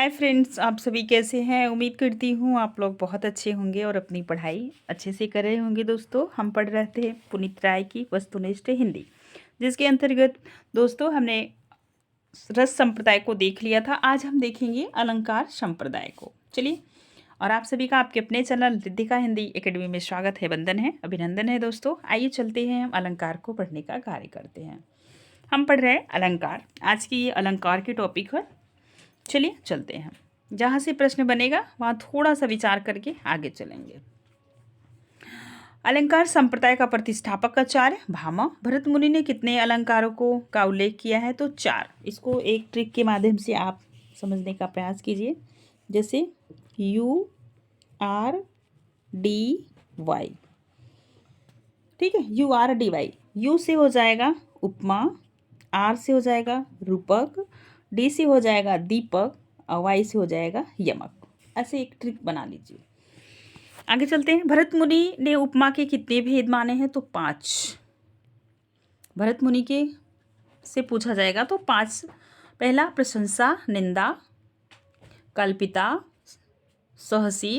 Hi friends, आप सभी कैसे हैं। उम्मीद करती हूँ आप लोग बहुत अच्छे होंगे और अपनी पढ़ाई अच्छे से कर रहे होंगे। दोस्तों, हम पढ़ रहे थे पुनीत राय की वस्तुनिष्ठ हिंदी, जिसके अंतर्गत दोस्तों हमने रस संप्रदाय को देख लिया था। आज हम देखेंगे अलंकार संप्रदाय को। चलिए, और आप सभी का आपके अपने चैनल रिद्धिका हिंदी एकेडमी में स्वागत है, वंदन है, अभिनंदन है। दोस्तों आइए चलते हैं, हम अलंकार को पढ़ने का कार्य करते हैं। हम पढ़ रहे हैं अलंकार। आज की ये अलंकार की टॉपिक है। चलिए चलते हैं, जहाँ से प्रश्न बनेगा वहाँ थोड़ा सा विचार करके आगे चलेंगे। अलंकार संप्रदाय का प्रतिष्ठापक आचार्य भामा। भरत मुनि ने कितने अलंकारों का उल्लेख किया है? तो 4। इसको एक ट्रिक के माध्यम से आप समझने का प्रयास कीजिए, जैसे URDY। ठीक है, URDY। U से हो जाएगा उपमा, R से हो जाएगा रूपक, D से हो जाएगा दीपक और Y से हो जाएगा यमक। ऐसे एक ट्रिक बना लीजिए। आगे चलते हैं। भरत मुनि ने उपमा के कितने भेद माने हैं? तो 5। भरत मुनि के से पूछा जाएगा तो 5। पहला, प्रशंसा, निंदा, कल्पिता, सहसी,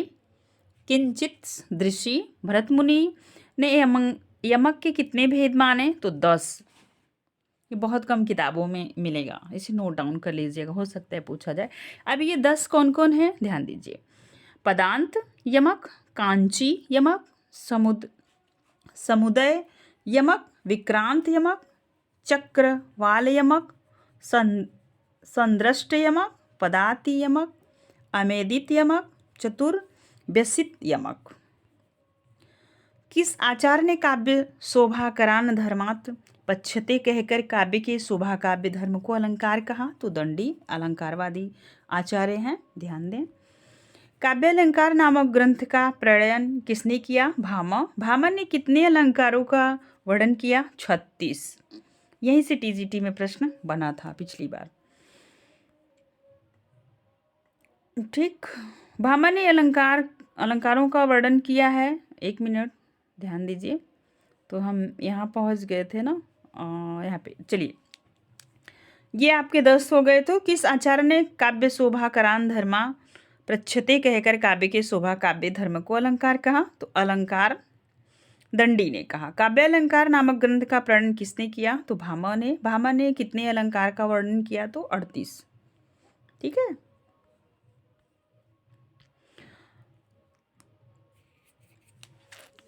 किंचित दृषि। भरत मुनि ने यमक के कितने भेद माने? तो 10। ये बहुत कम किताबों में मिलेगा, इसे नोट डाउन कर लीजिएगा, हो सकता है पूछा जाए। अब ये 10 कौन कौन है, ध्यान दीजिए। पदांत यमक, कांची यमक, समुदय यमक, विक्रांत यमक, चक्रवाल यमक, संदृष्ट यमक, पदाति यमक, अमेदित यमक, चतुर व्यसित यमक। किस आचार्य ने काव्य शोभाकरान धर्मात् पश्यते कहकर काव्य के शोभा काव्य धर्म को अलंकार कहा? तो दंडी अलंकारवादी आचार्य हैं, ध्यान दें। काव्य अलंकार नामक ग्रंथ का प्रणयन किसने किया? भामा। भामा ने कितने अलंकारों का वर्णन किया? 36। यहीं से TGT में प्रश्न बना था पिछली बार। ठीक, भामा ने अलंकारों का वर्णन किया है। 1 मिनट ध्यान दीजिए। तो हम यहाँ पहुँच गए थे ना, यहाँ पे चलिए, ये आपके 10 हो गए। तो किस आचार्य ने काव्य शोभा करान धर्मा प्रच्छते कहकर काव्य के शोभा काव्य धर्म को अलंकार कहा? तो अलंकार दंडी ने कहा। काव्य अलंकार नामक ग्रंथ का प्रणयन किसने किया? तो भामा ने। भामा ने कितने अलंकार का वर्णन किया? तो 38। ठीक है,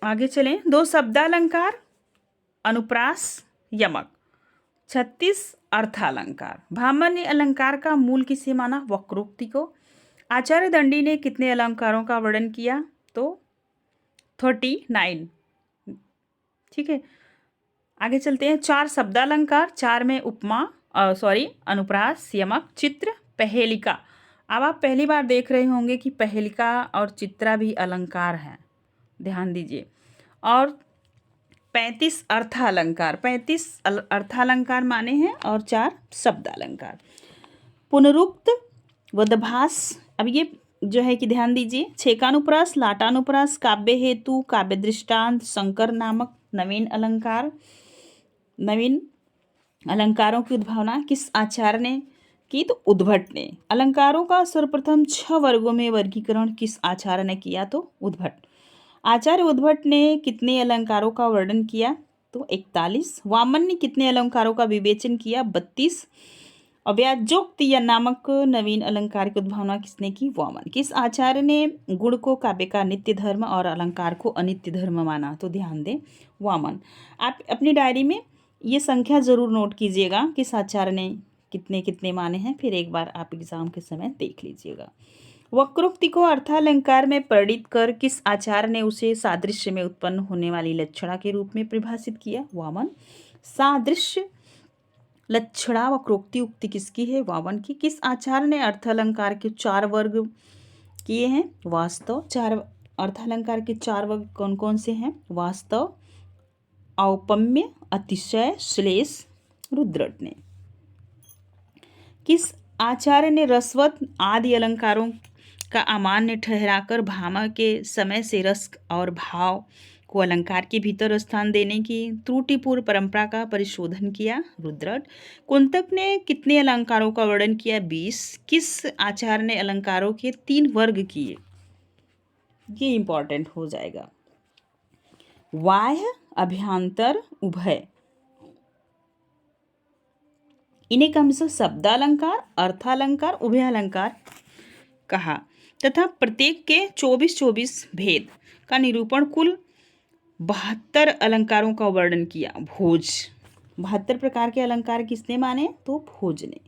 आगे चलें। 2 शब्दालंकार, अनुप्रास यमक। 36 अर्थालंकार। भामा ने अलंकार का मूल किसे माना? वक्रोक्ति को। आचार्य दंडी ने कितने अलंकारों का वर्णन किया? तो 39। ठीक है, आगे चलते हैं। 4 शब्दालंकार, 4 में उपमा अनुप्रास यमक, चित्र, पहेलिका। अब आप पहली बार देख रहे होंगे कि पहेलिका और चित्रा भी अलंकार हैं, ध्यान दीजिए। और 35 अर्थालंकार, 35 अर्थालंकार माने हैं और 4 शब्दालंकार। पुनरुक्त, वदभास। अब ये जो है कि ध्यान दीजिए। छेकानुप्रास, लाटानुप्रास, काव्य हेतु, काव्य दृष्टांत, शंकर नामक नवीन अलंकार। नवीन अलंकारों की उद्भावना किस आचार्य ने की? तो उद्भट ने। अलंकारों का सर्वप्रथम 6 वर्गों में वर्गीकरण किस आचार्य ने किया? तो उद्भट। आचार्य उद्भट ने कितने अलंकारों का वर्णन किया? तो 41। वामन ने कितने अलंकारों का विवेचन किया? 32। अव्याजोक्त या नामक नवीन अलंकार की उद्भावना किसने की? वामन। किस आचार्य ने गुण को काव्य का नित्य धर्म और अलंकार को अनित्य धर्म माना? तो ध्यान दें, वामन। आप अपनी डायरी में ये संख्या जरूर नोट कीजिएगा, किस आचार्य ने कितने कितने माने हैं, फिर एक बार आप एग्जाम के समय देख लीजिएगा। वक्रोक्ति को अर्थालंकार में परिणित कर किस आचार्य ने उसे सादृश्य में उत्पन्न होने वाली लक्षणा के रूप में परिभाषित किया? वामन। सादृश्य, लक्षणा, वक्रोक्ति उक्ति किसकी है? वामन की। किस आचार्य ने अर्थालंकार के 4 वर्ग किए हैं? वास्तव। 4 अर्थालंकार के 4 वर्ग कौन कौन से हैं? वास्तव, औपम्य, अतिशय, श्लेष, रुद्रट ने। किस आचार्य ने रसवत आदि अलंकारों का अमान्य ठहराकर भामा के समय से रस और भाव को अलंकार के भीतर स्थान देने की त्रुटिपूर्ण परंपरा का परिशोधन किया, रुद्रट। कुंतक ने कितने अलंकारों का वर्णन किया, 20। किस आचार्य ने अलंकारों के 3 वर्ग किए, ये इंपॉर्टेंट हो जाएगा, बाह्य, अभ्यंतर, उभय। इन्हें क्रमशः शब्दालंकार, अर्थालंकार, उभयालंकार कहा तथा प्रत्येक के 24 भेद का निरूपण, कुल 72 अलंकारों का वर्णन किया। भोज, 72 प्रकार के अलंकार किसने माने, तो भोज ने।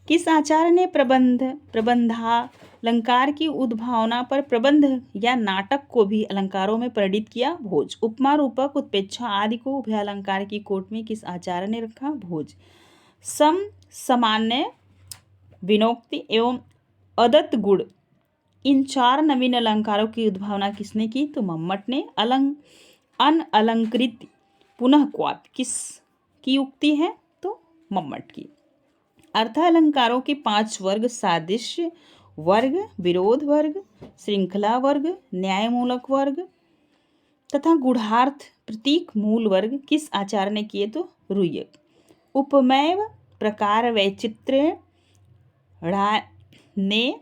किस आचार्य ने प्रबंधालंकार की उद्भावना पर प्रबंध या नाटक को भी अलंकारों में परिणित किया, भोज। उपमा, रूपक, उत्प्रेक्षा आदि को उभयालंकार की कोट में किस आचार्य ने रखा, भोज। सम, सामान्य, विनोक्ति एवं अदत्त गुण, इन 4 नवीन अलंकारों की उद्भावना किसने की, तो मम्मट ने। अनअलंकृत पुनः क्वाप, किस की उक्ति है, तो मम्मट की। अर्थालंकारों के 5 वर्ग, सादृश्य वर्ग, विरोध वर्ग, श्रृंखला वर्ग, न्यायमूलक वर्ग तथा गूढ़ार्थ प्रतीक मूल वर्ग किस आचार्य ने किए, तो रुय्यक। उपमेय प्रकार वैचित्र्य ने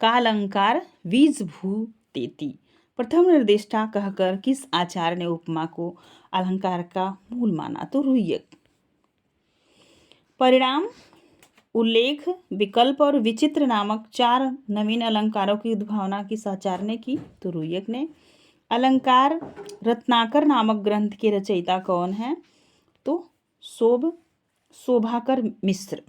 कालंकार बीजभूतेति, प्रथम निर्दिष्टा कहकर किस आचार्य ने उपमा को अलंकार का मूल माना, तो रुय्यक। परिणाम, उल्लेख, विकल्प और विचित्र नामक 4 नवीन अलंकारों की उद्भावना किस आचार्य ने की, तो रुय्यक ने। अलंकार रत्नाकर नामक ग्रंथ के रचयिता कौन है, तो शोभाकर मित्र।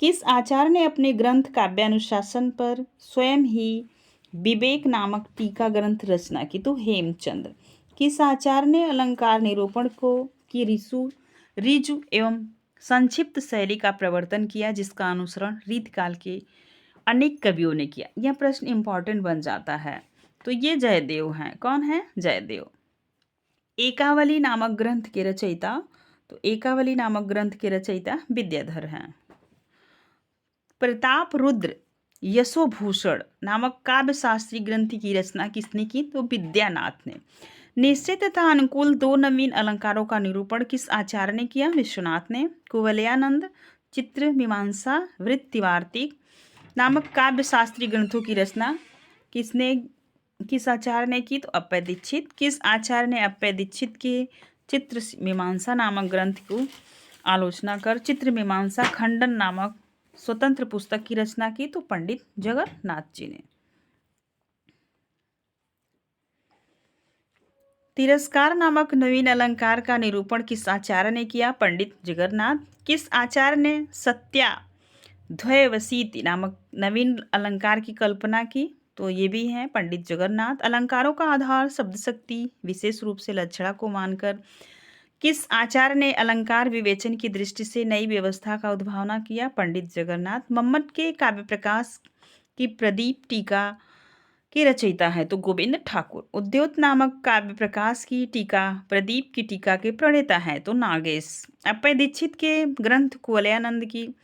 किस आचार्य ने अपने ग्रंथ काव्यानुशासन पर स्वयं ही विवेक नामक टीका ग्रंथ रचना की, तो हेमचंद्र। किस आचार्य ने अलंकार निरूपण को की ऋजु एवं संक्षिप्त शैली का प्रवर्तन किया, जिसका अनुसरण रीतकाल के अनेक कवियों ने किया। यह प्रश्न इंपॉर्टेंट बन जाता है। तो ये जयदेव हैं। कौन है, जयदेव। एकावली नामक ग्रंथ के रचयिता, तो एकावली नामक ग्रंथ के रचयिता विद्याधर हैं। प्रताप रुद्र यशोभूषण नामक काव्य शास्त्री ग्रंथ की रचना किसने की, तो विद्यानाथ ने। निश्चित तथा अनुकूल 2 नवीन अलंकारों का निरूपण किस आचार्य ने किया, विश्वनाथ ने। कुवलयानंद चित्र मीमांसा वृत्तिवार्तिक नामक काव्य शास्त्री ग्रंथों की रचना किस आचार्य ने की, तो अप्पय दीक्षित। किस आचार्य ने अप्पय दीक्षित के चित्र मीमांसा नामक ग्रंथ को आलोचना कर चित्र मीमांसा खंडन नामक स्वतंत्र पुस्तक की रचना की, तो पंडित जगन्नाथ जी ने। तिरस्कार नामक नवीन अलंकार का निरूपण किस आचार्य ने किया, पंडित जगन्नाथ। किस आचार्य ने सत्याद्वयवसीति नामक नवीन अलंकार की कल्पना की, तो ये भी हैं पंडित जगन्नाथ। अलंकारों का आधार शब्द शक्ति विशेष रूप से लक्षणा को मानकर किस आचार्य ने अलंकार विवेचन की दृष्टि से नई व्यवस्था का उद्भावना किया, पंडित जगन्नाथ। मम्मट के काव्य प्रकाश की प्रदीप टीका के रचयिता है, तो गोविंद ठाकुर। उद्योत नामक काव्य प्रकाश की टीका प्रदीप की टीका के प्रणेता है, तो नागेश। अप्पय दीक्षित के ग्रंथ कुवलयानंद की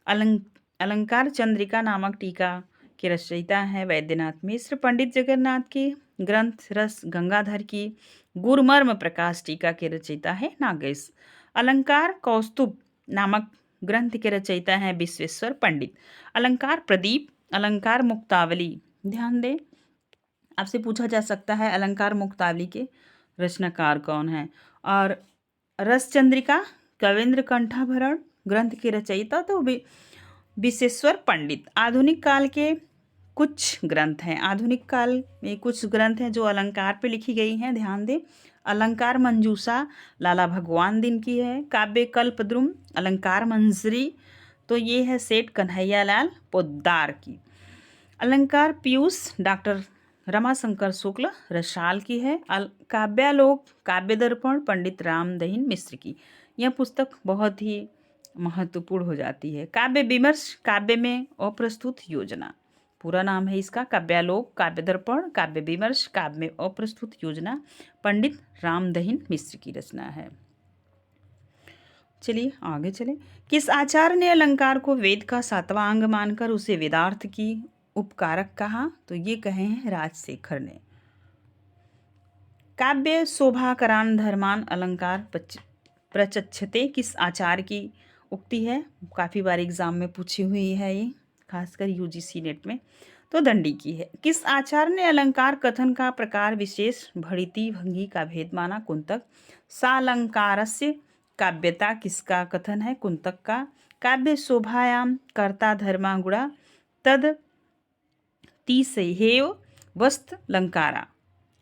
अलंकार चंद्रिका नामक टीका के रचयिता है वैद्यनाथ मिश्र। पंडित जगन्नाथ के ग्रंथ रस गंगाधर की गुरुमर्म प्रकाश टीका के रचयिता है नागेश। अलंकार कौस्तुभ नामक ग्रंथ के रचयिता हैं विश्वेश्वर पंडित। अलंकार प्रदीप, अलंकार मुक्तावली, ध्यान दें आपसे पूछा जा सकता है अलंकार मुक्तावली के रचनाकार कौन है। और रस चंद्रिका कवींद्र कंठाभरण ग्रंथ के रचयिता, तो विश्वेश्वर पंडित। आधुनिक काल के कुछ ग्रंथ हैं, आधुनिक काल में कुछ ग्रंथ हैं जो अलंकार पे लिखी गई हैं, ध्यान दें। अलंकार मंजूषा लाला भगवान दिन की है। काव्य कल्पद्रुम अलंकार मंजरी, तो ये है सेठ कन्हैयालाल पोद्दार की। अलंकार पीयूष डॉक्टर रमाशंकर शुक्ल रसाल की है। काव्यालोक काव्य दर्पण पंडित रामदहीन मिश्र की। यह पुस्तक बहुत ही महत्वपूर्ण हो जाती है। काव्य विमर्श काव्य में अप्रस्तुत योजना, पूरा नाम है इसका काव्यालोक काव्य दर्पण काव्य विमर्श काव्य में अप्रस्तुत योजना, पंडित रामदहीन मिश्र की रचना है। चलिए आगे चले। किस आचार्य ने अलंकार को वेद का 7वां अंग मानकर उसे वेदार्थ की उपकारक कहा? तो ये कहे हैं राजशेखर ने। काव्य शोभाकरान धर्मान अलंकार प्रचक्षते किस आचार्य की उक्ति है? काफ़ी बार एग्जाम में पूछी हुई है ये, खासकर यूजीसी नेट में। तो दंडी की है। किस आचार्य ने अलंकार कथन का प्रकार विशेष भड़िती भंगी का भेद माना? कुंतक। सालंकारस्य काव्यता किसका कथन है? कुंतक का। काव्य शोभायाम कर्ता धर्मा गुणा तद तीसहेव वस्तलंकारा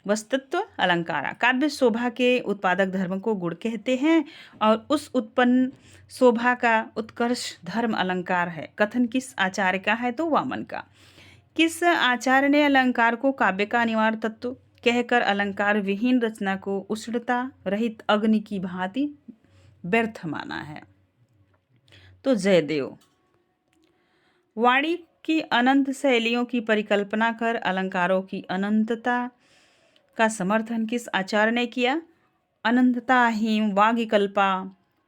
वस्तत्व अलंकारा। काव्य शोभा के उत्पादक धर्म को गुण कहते हैं और उस उत्पन्न शोभा का उत्कर्ष धर्म अलंकार है। कथन किस आचार्य का है? तो वामन का। किस आचार्य ने अलंकार को काव्य का अनिवार्य तत्व कहकर अलंकार विहीन रचना को उष्णता रहित अग्नि की भांति व्यर्थ माना है? तो जयदेव। वाणी की अनंत शैलियों की परिकल्पना कर अलंकारों की अनंतता का समर्थन किस आचार्य ने किया? अनंतता ही वागिकल्पा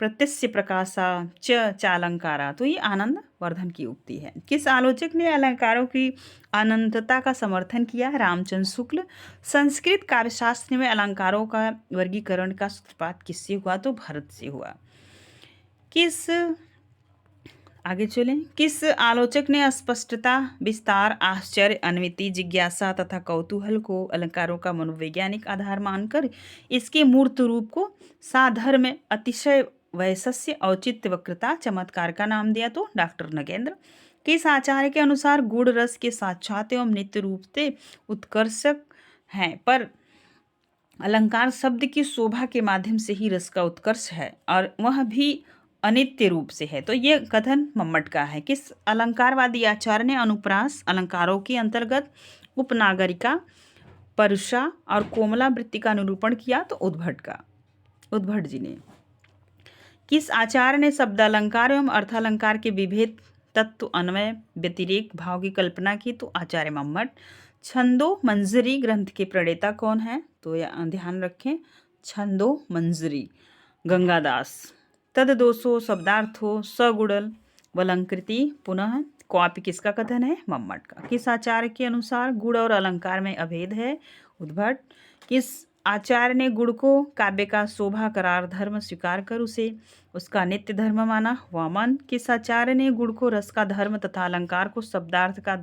प्रत्यस्य प्रकाशा चालंकारा। तो ये आनंद वर्धन की उक्ति है। किस आलोचक ने अलंकारों की अनंतता का समर्थन किया? रामचंद्र शुक्ल। संस्कृत काव्यशास्त्र में अलंकारों का वर्गीकरण का सूत्रपात किससे हुआ? तो भरत से हुआ। आगे चलें। किस आलोचक ने स्पष्टता, विस्तार, आश्चर्य, अन्विति, जिज्ञासा तथा कौतूहल को अलंकारों का मनोवैज्ञानिक आधार मानकर इसके मूर्त रूप को साधर्म, अतिशय, वैशस्य, औचित्य, वक्रता, चमत्कार का नाम दिया? तो डॉक्टर नगेंद्र। किस आचार्य के अनुसार गुड़ रस के साक्षात एवं नित्य रूप से उत्कर्षक हैं, पर अलंकार शब्द की शोभा के माध्यम से ही रस का उत्कर्ष है और वह भी अनित्य रूप से है? तो ये कथन मम्मट का है। किस अलंकारवादी आचार्य ने अनुप्रास अलंकारों के अंतर्गत उपनागरिका, परुषा और कोमला वृत्ति का निरूपण किया? तो उद्भट जी ने। किस आचार्य ने शब्दालंकार एवं अर्थालंकार के विभेद, तत्व, अन्वय, व्यतिरेक भाव की कल्पना की? तो आचार्य मम्मट। छंदो मंजरी ग्रंथ के प्रणेता कौन है? तो ध्यान रखें, छंदो मंजरी गंगादास। तद दोषो शब्दार्थो सगुड़ल वलंकृति पुनः क्वापि किसका कथन है? मम्मट का। किस आचार्य के अनुसार गुण और अलंकार में अभेद है? उद्भट। किस आचार्य ने गुण को काव्य का शोभा करार धर्म स्वीकार कर उसे उसका नित्य धर्म माना? वामन। किस आचार्य ने गुण को रस का धर्म तथा अलंकार को शब्दार्थ का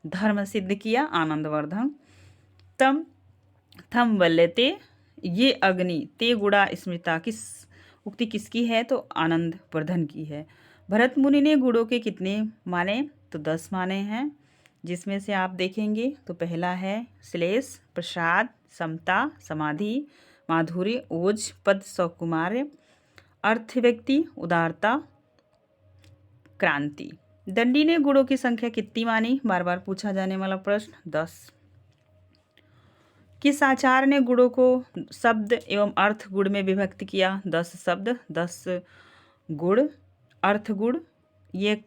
धर्म सिद्ध किया? आनंदवर्धन। तम थम वल्यते ये अग्नि ते गुड़ा स्मृता किस उक्ति किसकी है? तो आनंदवर्धन की है। भरत मुनि ने गुणों के कितने माने? तो 10 माने हैं, जिसमें से आप देखेंगे तो पहला है श्लेष, प्रसाद, समता, समाधि, माधुर्य, ओज, पद, सौकुमार्य, अर्थ, व्यक्ति, उदारता, क्रांति। दंडी ने गुणों की संख्या कितनी मानी? बार बार पूछा जाने वाला प्रश्न। 10। किस आचार्य ने गुणों को शब्द एवं अर्थ गुण में विभक्त किया? 10 शब्द 10 गुण अर्थ गुण, ये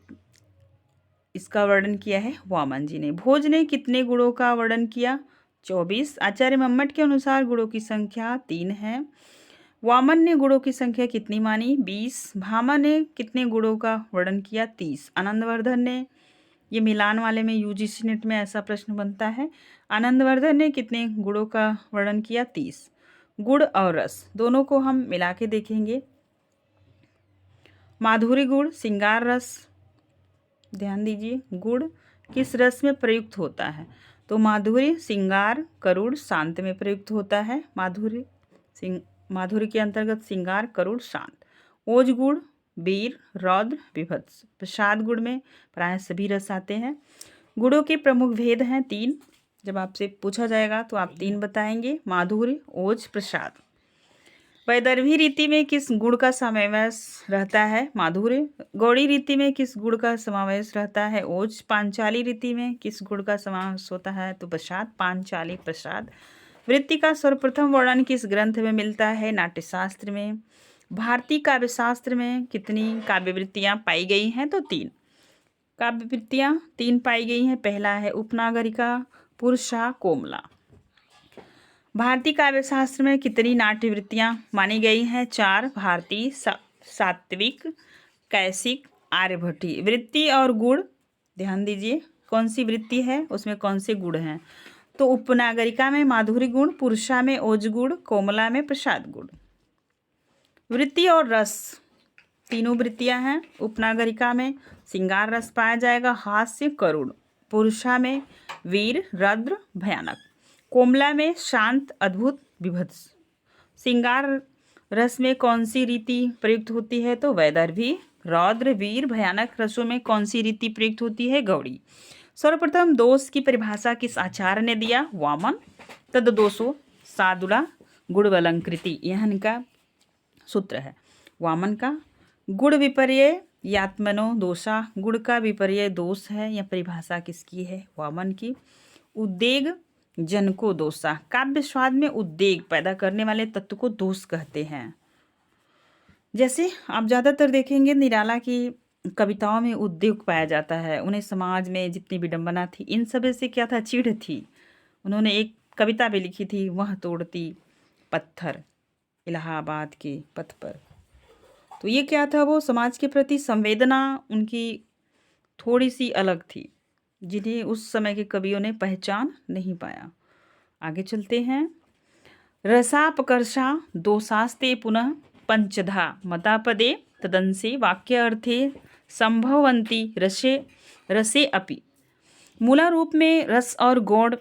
इसका वर्णन किया है वामन जी ने। भोज ने कितने गुणों का वर्णन किया? 24। आचार्य मम्मट के अनुसार गुणों की संख्या 3 है। वामन ने गुणों की संख्या कितनी मानी? 20। भामा ने कितने गुणों का वर्णन किया? 30। आनंदवर्धन ने, ये मिलान वाले में यूजीसी नेट में ऐसा प्रश्न बनता है, आनंदवर्धन ने कितने गुणों का वर्णन किया? 30। गुड़ और रस दोनों को हम मिला के देखेंगे। माधुरी गुड़, श्रृंगार रस, ध्यान दीजिए गुड़ किस रस में प्रयुक्त होता है? तो माधुरी, श्रृंगार, करुण, शांत में प्रयुक्त होता है। माधुरी के अंतर्गत श्रृंगार, करुण, शांत। ओज गुड़ वीर, रौद्र, विभत्स। प्रसाद गुड़ में प्राय सभी रस आते हैं। गुणों के प्रमुख भेद हैं 3। जब आपसे पूछा जाएगा तो आप 3 बताएंगे, माधुर्य, ओज, प्रसाद। वैदर्भी रीति में किस गुण का समावेश रहता है? माधुर्य। गौड़ी रीति में किस गुण का समावेश रहता है? ओज। पांचाली रीति में किस गुण का समावेश होता है? तो प्रसाद। पांचाली, प्रसाद। वृत्ति का सर्वप्रथम वर्णन किस ग्रंथ में मिलता है? नाट्यशास्त्र में। भारतीय काव्यशास्त्र में कितनी काव्यवृत्तियाँ पाई गई हैं? तो 3 काव्यवृत्तियाँ 3 पाई गई हैं। पहला है उपनागरिका, पुरुषा, कोमला। भारतीय काव्यशास्त्र में कितनी नाट्यवृत्तियाँ मानी गई हैं? 4 भारतीय, सात्विक, कैसिक, आर्यभट्टी। वृत्ति और गुण ध्यान दीजिए, कौन सी वृत्ति है, उसमें कौन से गुण हैं? तो उपनागरिका में माधुर्य गुण, पुरुषा में ओज गुण, कोमला में प्रसाद गुण। वृत्ति और रस तीनों वृत्तियां हैं। उपनागरिका में श्रृंगार रस पाया जाएगा, हास्य करुण। पुरुषा में वीर रौद्र भयानक। कोमला में शांत अद्भुत विभत्स। श्रृंगार रस में कौन सी रीति प्रयुक्त होती है? तो वैदर्भी। रौद्र वीर भयानक रसों में कौन सी रीति प्रयुक्त होती है? गौड़ी। सर्वप्रथम दोष की परिभाषा किस आचार्य ने दिया? वामन। तद दोषो सादुला गुणवलंकृति, यह इनका सूत्र है वामन का। गुण विपर्य यात्मनो दोषा, गुण का विपर्य दोष है, यह परिभाषा किसकी है? वामन की। उद्वेग जनको दोषा, काव्य स्वाद में उद्वेग पैदा करने वाले तत्व को दोष कहते हैं। जैसे आप ज़्यादातर देखेंगे निराला की कविताओं में उद्वेग पाया जाता है। उन्हें समाज में जितनी विडंबना थी, इन सब से क्या था? चिढ़ थी। उन्होंने एक कविता भी लिखी थी, वह तोड़ती पत्थर इलाहाबाद के पथ पर। तो ये क्या था? वो समाज के प्रति संवेदना उनकी थोड़ी सी अलग थी, जिन्हें उस समय के कवियों ने पहचान नहीं पाया। आगे चलते हैं। रसापकर्षा दोषास्ते पुनः पंचधा मतापदे तदंसे वाक्य अर्थे संभवंती रसे रसे अपि। मूला रूप में रस और गौड़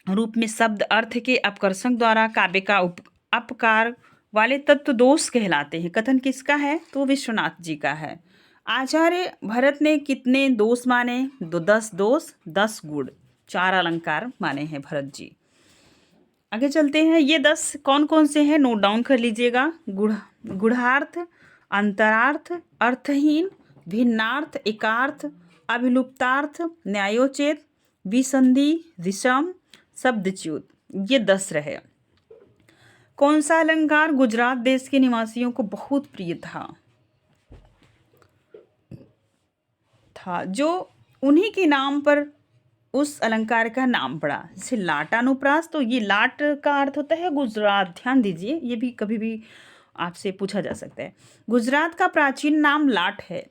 रूप में शब्द अर्थ के अपकर्षण द्वारा काव्य का अपकार वाले तत्व दोष कहलाते हैं। कथन किसका है? तो विश्वनाथ जी का है। आचार्य भरत ने कितने दोष माने? 10 दोष 10 गुण, 4 अलंकार माने हैं भरत जी। आगे चलते हैं। ये 10 कौन कौन से हैं? नोट डाउन कर लीजिएगा। गुढ़ार्थ, अंतरार्थ, अर्थहीन, भिन्नार्थ, एकार्थ, अभिलुप्तार्थ, न्यायोचित, विसंधि, विषम, शब्दच्युत, ये 10 रहे। कौन सा अलंकार गुजरात देश के निवासियों को बहुत प्रिय था जो उन्हीं के नाम पर उस अलंकार का नाम पड़ा? जैसे लाटानुप्रास, तो ये लाट का अर्थ होता है गुजरात। ध्यान दीजिए, ये भी कभी भी आपसे पूछा जा सकता है। गुजरात का प्राचीन नाम लाट है।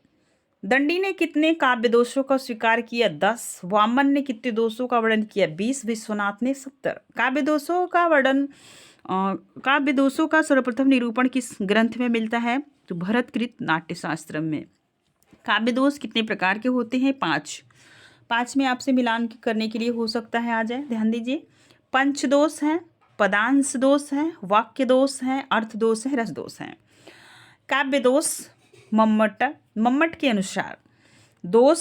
दंडी ने कितने काव्य दोषों का स्वीकार किया? 10। वामन ने कितने दोषों का वर्णन किया? 20। विश्वनाथ ने 70। काव्य दोषों का सर्वप्रथम निरूपण किस ग्रंथ में मिलता है? तो भरतकृत नाट्यशास्त्र में। काव्य दोष कितने प्रकार के होते हैं? 5 में आपसे मिलान करने के लिए हो सकता है आ जाए। ध्यान दीजिए। पंच दोष है, पदांश दोष है, वाक्य दोष है, अर्थ दोष है, रस दोष है। काव्य दोष मम्मट के अनुसार दोष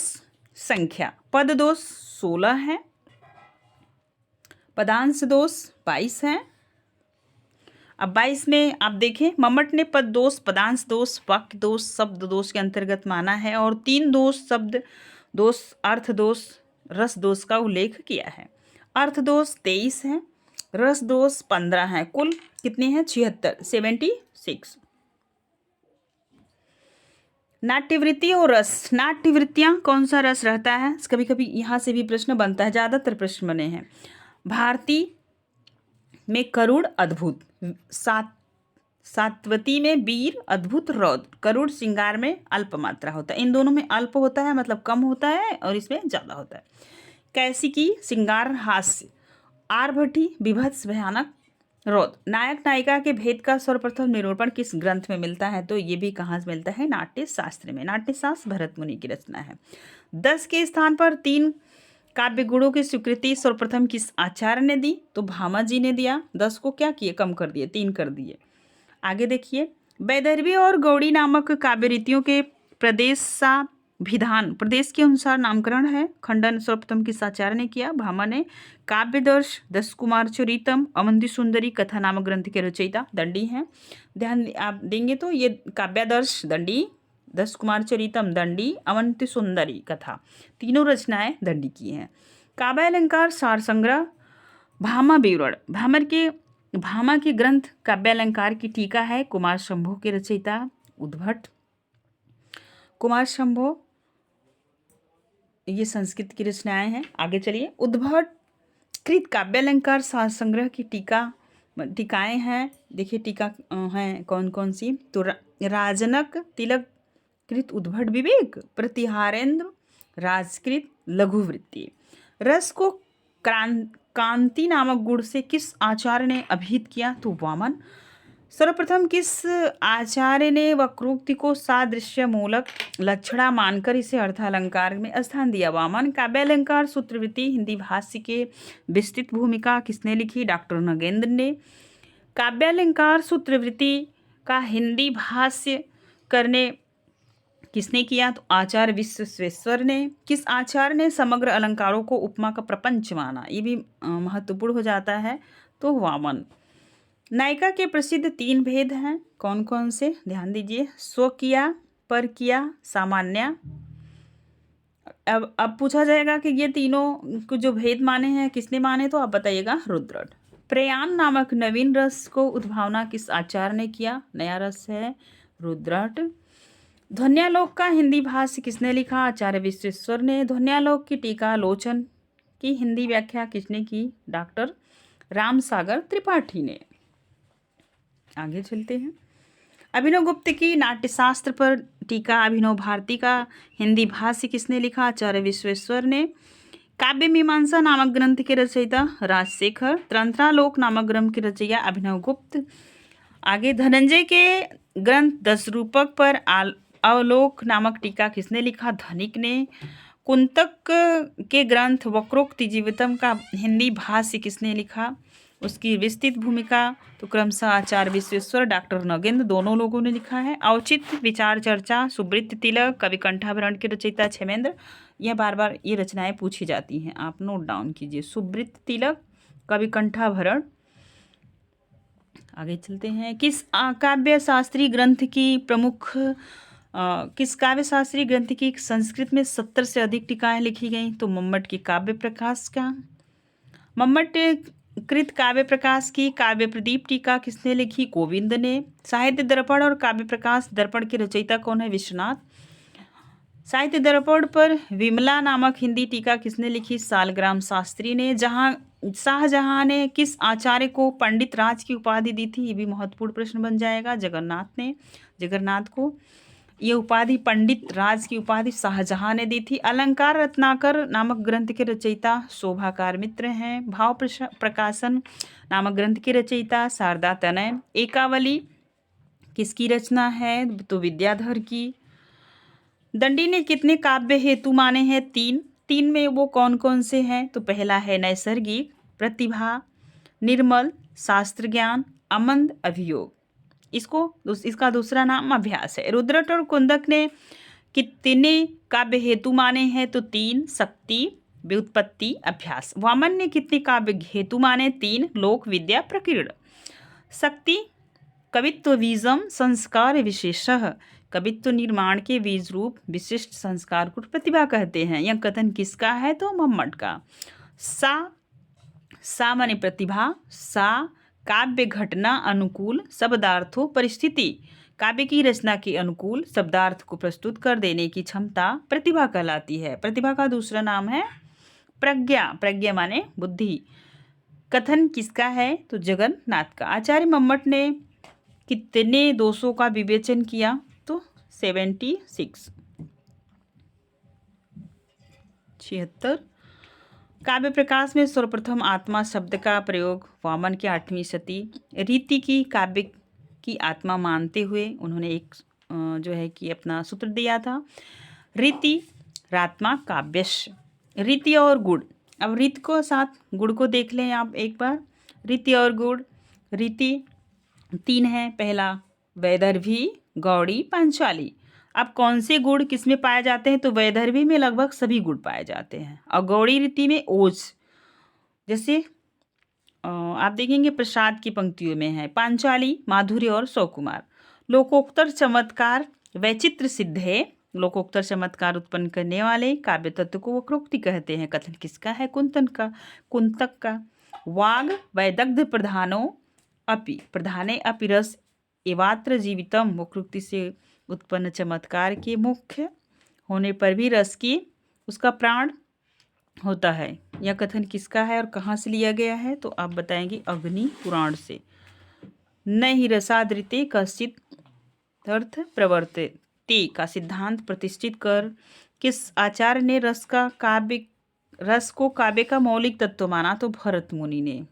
संख्या, पद दोष 16 है, पदांश दोष 22 है। अब 22 में आप देखें, मम्मट ने पद दोष, पदांश दोष, वाक्य दोष, शब्द दोष के अंतर्गत माना है और 3 दोष शब्द दोष, अर्थ दोष, रस दोष का उल्लेख किया है। अर्थ दोष 23 है, रस दोष 15 है। कुल कितने हैं? 76। नाट्यवृत्ति और रस। नाट्यवृत्तियाँ कौन सा रस रहता है? कभी कभी यहाँ से भी प्रश्न बनता है, ज़्यादातर प्रश्न बने हैं। भारती में करुण अद्भुत, सात्वती में वीर अद्भुत रौद्र। करुण श्रृंगार में अल्प मात्रा होता है। इन दोनों में अल्प होता है मतलब कम होता है, और इसमें ज़्यादा होता है। कैसिकी श्रृंगार हास्य, आर्भटी विभत्स भयानक, रौद्र। नायक नायिका के भेद का सर्वप्रथम निरूपण किस ग्रंथ में मिलता है? तो ये भी कहाँ से मिलता है? नाट्य शास्त्र में। नाट्य शास्त्र भरत मुनि की रचना है। 10 के स्थान पर 3 काव्य गुणों की स्वीकृति सर्वप्रथम किस आचार्य ने दी? तो भामा जी ने दिया। 10 को क्या किए? कम कर दिए, 3 कर दिए। आगे देखिए। वैदर्भी और गौड़ी नामक काव्य रीतियों के प्रदेशाभिधान, प्रदेश के अनुसार नामकरण है। खंडन सर्वप्रथम किस आचार्य ने किया? भामा ने। काव्यदर्श, 10 कुमार चरितम, अवंती सुंदरी कथा नामक ग्रंथ के रचयिता दंडी हैं। ध्यान आप देंगे तो ये काव्यादर्श दंडी, 10 कुमार चरितम दंडी, अवंती सुंदरी कथा, तीनों रचनाएं दंडी की हैं। काव्यालंकार सार संग्रह, भामा विवरण। भामा के ग्रंथ काव्यालंकार की टीका है कुमार शंभु के रचयिता उद्भट। कुमार शंभु ये संस्कृत की रचनाएं हैं। आगे चलिए। उद्भट कृत काव्यालंकार सार संग्रह की टीकाएं हैं। देखिए टीका हैं कौन कौन सी? तो राजनक, तिलक कृत उद्भट विवेक, प्रतिहारेंद्र, राजकृत लघुवृत्ति। रस को कांति नामक गुण से किस आचार्य ने अभिहित किया? तो वामन। सर्वप्रथम किस आचार्य ने वक्रोक्ति को सादृश्य मूलक लक्षणा मानकर इसे अर्थालंकार में स्थान दिया? वामन। काव्यालंकार सूत्रवृत्ति हिंदी भाष्य के विस्तृत भूमिका किसने लिखी? डॉक्टर नगेंद्र ने। काव्यालंकार सूत्रवृत्ति का हिंदी भाष्य करने किसने किया? तो आचार्य विश्वेश्वर ने। किस आचार्य ने समग्र अलंकारों को उपमा का प्रपंच माना? ये भी महत्वपूर्ण हो जाता है, तो वामन। नायिका के प्रसिद्ध 3 भेद हैं, कौन कौन से? ध्यान दीजिए, स्वकीया, परकीया, सामान्य। अब पूछा जाएगा कि ये तीनों को जो भेद माने हैं किसने माने? तो आप बताइएगा, रुद्रट। प्रयाण नामक नवीन रस को उद्भावना किस आचार्य ने किया? नया रस है, रुद्रट। ध्वन्यालोक का हिंदी भाष्य किसने लिखा? आचार्य विश्वेश्वर ने। ध्वन्यालोक की टीका लोचन की हिंदी व्याख्या किसने की? डॉक्टर रामसागर त्रिपाठी ने। आगे चलते हैं। अभिनव गुप्त की नाट्यशास्त्र पर टीका अभिनव भारती का हिंदी भाष्य किसने लिखा? आचार्य विश्वेश्वर ने। काव्य मीमांसा नामक ग्रंथ के रचयिता राजशेखर। तंत्रालोक नामक ग्रंथ के रचयिता अभिनव गुप्त। आगे धनंजय के ग्रंथ 10 रूपक पर अवलोक नामक टीका किसने लिखा? धनिक ने। कुंतक के ग्रंथ वक्रोक्ति जीवितम का हिंदी भाष्य किसने लिखा? उसकी विस्तृत भूमिका तो क्रमशः आचार्य विश्वेश्वर, डॉक्टर नगेंद्र, दोनों लोगों ने लिखा है। औचित्य विचार चर्चा सुब्रत तिलक, कवि कंठाभरण के रचयिता क्षेमेंद्र। यह बार बार ये रचनाएं पूछी जाती हैं, आप नोट डाउन कीजिए। सुब्रत तिलक, कवि कंठाभरण। आगे चलते हैं। किस काव्य शास्त्रीय ग्रंथ की संस्कृत में 70 से अधिक टीकाएं लिखी गईं? तो मम्मट की काव्य प्रकाश का। मम्मट कृत काव्य प्रकाश की काव्य प्रदीप टीका किसने लिखी? गोविंद ने। साहित्य दर्पण और काव्य प्रकाश दर्पण के रचयिता कौन है? विश्वनाथ। साहित्य दर्पण पर विमला नामक हिंदी टीका किसने लिखी? सालग्राम शास्त्री ने। शाहजहां ने किस आचार्य को पंडित राज की उपाधि दी थी? ये भी महत्वपूर्ण प्रश्न बन जाएगा। जगन्नाथ को ये उपाधि, पंडित राज की उपाधि शाहजहां ने दी थी। अलंकार रत्नाकर नामक ग्रंथ के रचयिता शोभाकार मित्र हैं। भाव प्रकाशन नामक ग्रंथ के रचयिता शारदा तनय। एकावली किसकी रचना है? तो विद्याधर की। दंडी ने कितने काव्य हेतु माने हैं? 3 में वो कौन कौन से हैं? तो पहला है नैसर्गिक, प्रतिभा, निर्मल, शास्त्र ज्ञान, अमंद, अभियोग। इसका दूसरा नाम अभ्यास है। रुद्रट और कुंदक ने कितने काव्य हेतु माने हैं? तो 3, शक्ति, व्युत्पत्ति, अभ्यास। वामन ने कितने काव्य हेतु माने? 3, लोक, विद्या, प्रकीर्ण। शक्ति कवित्व बीजम संस्कार विशेषः, कवित्व निर्माण के बीज रूप विशिष्ट संस्कार को प्रतिभा कहते हैं। यह कथन किसका है? तो मम्मट का। सा माने प्रतिभा। सा काव्य घटना अनुकूल शब्दार्थों परिस्थिति, काव्य की रचना के अनुकूल शब्दार्थ को प्रस्तुत कर देने की क्षमता प्रतिभा कहलाती है। प्रतिभा का दूसरा नाम है प्रज्ञा। प्रज्ञा माने बुद्धि। कथन किसका है? तो जगन्नाथ का। आचार्य मम्मट ने कितने दोषों का विवेचन किया? तो 76। काव्य प्रकाश में सर्वप्रथम आत्मा शब्द का प्रयोग वामन के 8वीं शती। रीति की काव्य की आत्मा मानते हुए उन्होंने एक जो है कि अपना सूत्र दिया था, रीति रात्मा काव्यश। रीति और गुण। अब रीति को साथ गुण को देख लें आप एक बार। रीति और गुण। रीति 3 है। पहला वैदर्भी, गौड़ी, पांचाली। अब कौन से गुण किस में पाए जाते हैं? तो वैदर्भी में लगभग सभी गुण पाए जाते हैं और गौड़ी रीति में ओज, जैसे आप देखेंगे प्रसाद की पंक्तियों में है। पांचाली माधुर्य और सौकुमार। लोकोत्तर चमत्कार वैचित्र सिद्ध है। लोकोत्तर चमत्कार उत्पन्न करने वाले काव्य तत्व को वक्रोक्ति कहते हैं। कथन किसका है? कुंतक का। वाग वैदग्ध प्रधाने अपि रस एवात्र जीवितम, वक्रोक्ति से उत्पन्न चमत्कार के मुख्य होने पर भी रस की उसका प्राण होता है। यह कथन किसका है और कहाँ से लिया गया है? तो आप बताएंगे अग्नि पुराण से। न ही रसादृते कश्चित अर्थ प्रवर्ते ते का सिद्धांत प्रतिष्ठित कर किस आचार्य ने रस को काव्य का मौलिक तत्व माना? तो भरत मुनि ने।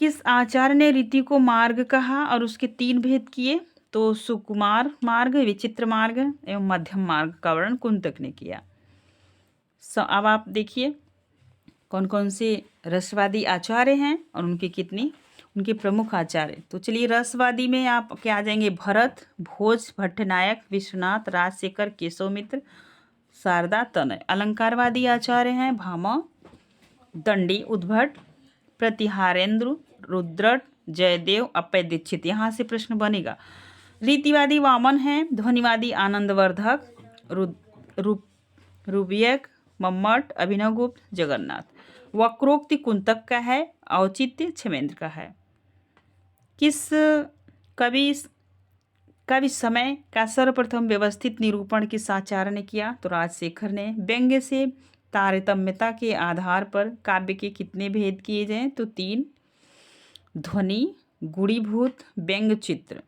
किस आचार्य ने रीति को मार्ग कहा और उसके 3 भेद किए? तो सुकुमार मार्ग, विचित्र मार्ग एवं मध्यम मार्ग का वर्णन कुंतक ने किया। अब आप देखिए कौन कौन से रसवादी आचार्य हैं और उनके प्रमुख आचार्य। तो चलिए, रसवादी में आप क्या आ जाएंगे? भरत, भोज, भट्टनायक, विश्वनाथ, राजशेखर, केशव मित्र, शारदा, तनय। अलंकारवादी आचार्य हैं भामा, दंडी, उद्भट, प्रतिहारेंद्र, रुद्रट, जयदेव, अप्पय दीक्षित। यहाँ से प्रश्न बनेगा। रीतिवादी वामन हैं, ध्वनिवादी आनंदवर्धक, रुबियक, मम्मट, अभिनवगुप्त, जगन्नाथ। वक्रोक्ति कुंतक का है, औचित्य क्षेमेंद्र का है। किस कवि समय का सर्वप्रथम व्यवस्थित निरूपण किस आचार्य ने किया? तो राजशेखर ने। व्यंग्य से तारतम्यता के आधार पर काव्य के कितने भेद किए जाएं? तो 3। ध्वनि, गुणीभूत, व्यंग्य चित्र।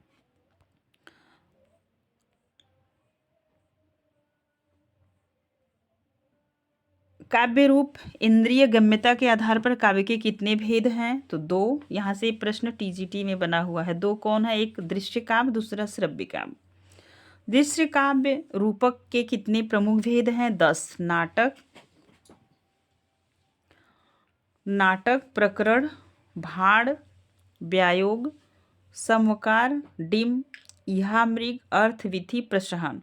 काव्य रूप इंद्रिय गम्यता के आधार पर काव्य के कितने भेद हैं? तो 2। यहाँ से प्रश्न टीजीटी में बना हुआ है। 2 कौन है? एक दृश्य काव्य, दूसरा श्रव्य काव्य। दृश्य काव्य रूपक के कितने प्रमुख भेद हैं? 10। नाटक, प्रकरण, भाड़, व्यायोग, समकार, डिम, इहामृग, अर्थ, विधि, प्रसहन।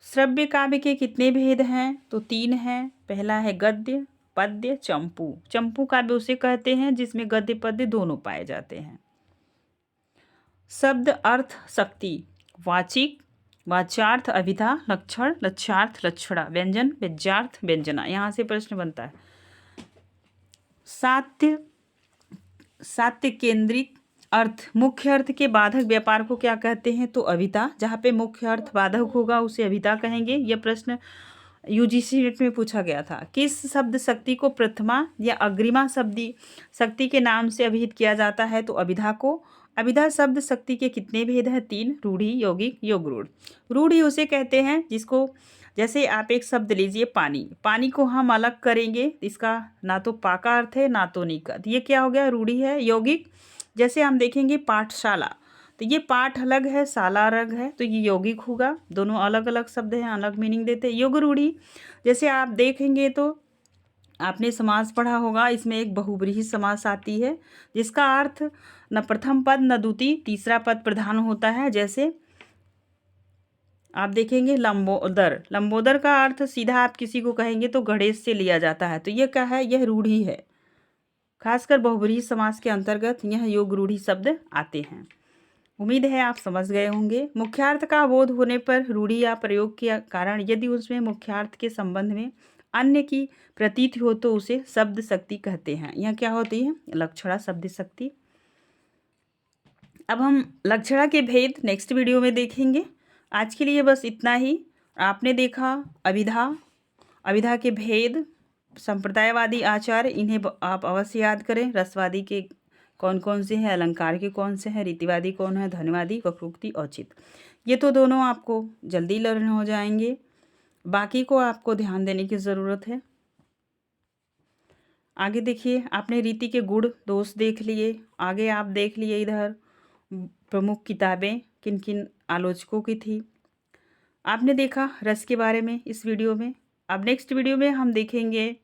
श्रव्य काव्य के कितने भेद हैं? तो 3 हैं। पहला है गद्य, पद्य, चंपू। चंपू काव्य उसे कहते हैं जिसमें गद्य पद्य दोनों पाए जाते हैं। शब्द, अर्थ, शक्ति, वाचिक, वाच्यार्थ, अभिधा, लक्षण, लक्ष्यार्थ, लक्षणा, व्यंजन, व्यज्यार्थ, व्यंजना। यहाँ से प्रश्न बनता है। सात्य केंद्रित अर्थ, मुख्य अर्थ के बाधक व्यापार को क्या कहते हैं? तो अभिधा। जहाँ पे मुख्य अर्थ बाधक होगा उसे अभिधा कहेंगे। यह प्रश्न यूजीसी नेट में पूछा गया था। किस शब्द शक्ति को प्रथमा या अग्रिमा शक्ति के नाम से अभिहित किया जाता है? तो अभिधा को। अभिधा शब्द शक्ति के कितने भेद हैं? 3। रूढ़ि, यौगिक, योगरूढ़। रूढ़ि उसे कहते हैं जिसको, जैसे आप एक शब्द लीजिए पानी, पानी को हम अलग करेंगे, इसका ना तो पा का अर्थ है ना तो नी का, ये क्या हो गया? रूढ़ि है। यौगिक, जैसे हम देखेंगे पाठशाला, तो ये पाठ अलग है, शाला अलग है, तो ये यौगिक होगा। दोनों अलग अलग शब्द हैं, अलग मीनिंग देते हैं। योग रूढ़ि, जैसे आप देखेंगे तो आपने समास पढ़ा होगा, इसमें एक बहुब्रीहि समास आती है जिसका अर्थ न प्रथम पद न द्वितीय तीसरा पद प्रधान होता है। जैसे आप देखेंगे लंबोदर, लंबोदर का अर्थ सीधा आप किसी को कहेंगे तो गणेश से लिया जाता है, तो यह क्या है? यह रूढ़ि है। खासकर बहुब्रीहि समास के अंतर्गत यह योग रूढ़ि शब्द आते हैं। उम्मीद है आप समझ गए होंगे। मुख्यार्थ का बोध होने पर रूढ़ि या प्रयोग के कारण यदि उसमें मुख्यार्थ के संबंध में अन्य की प्रतीति हो तो उसे शब्द शक्ति कहते हैं। यह क्या होती है? लक्षणा शब्द शक्ति। अब हम लक्षणा के भेद नेक्स्ट वीडियो में देखेंगे। आज के लिए बस इतना ही। आपने देखा अभिधा के भेद, संप्रदायवादी आचार्य, इन्हें आप अवश्य याद करें। रसवादी के कौन कौन से हैं, अलंकार के कौन से हैं, रीतिवादी कौन है, धन्यवादी, वक्रोक्ति, औचित्य, ये तो दोनों आपको जल्दी लर्न हो जाएंगे। बाकी को आपको ध्यान देने की ज़रूरत है। आगे देखिए, आपने रीति के गुण दोष देख लिए। आगे आप देख लिए इधर प्रमुख किताबें किन किन आलोचकों की थी। आपने देखा रस के बारे में इस वीडियो में। अब नेक्स्ट वीडियो में हम देखेंगे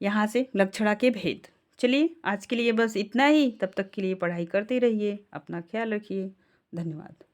यहाँ से लक्षणा के भेद। चलिए आज के लिए बस इतना ही। तब तक के लिए पढ़ाई करते रहिए, अपना ख्याल रखिए। धन्यवाद।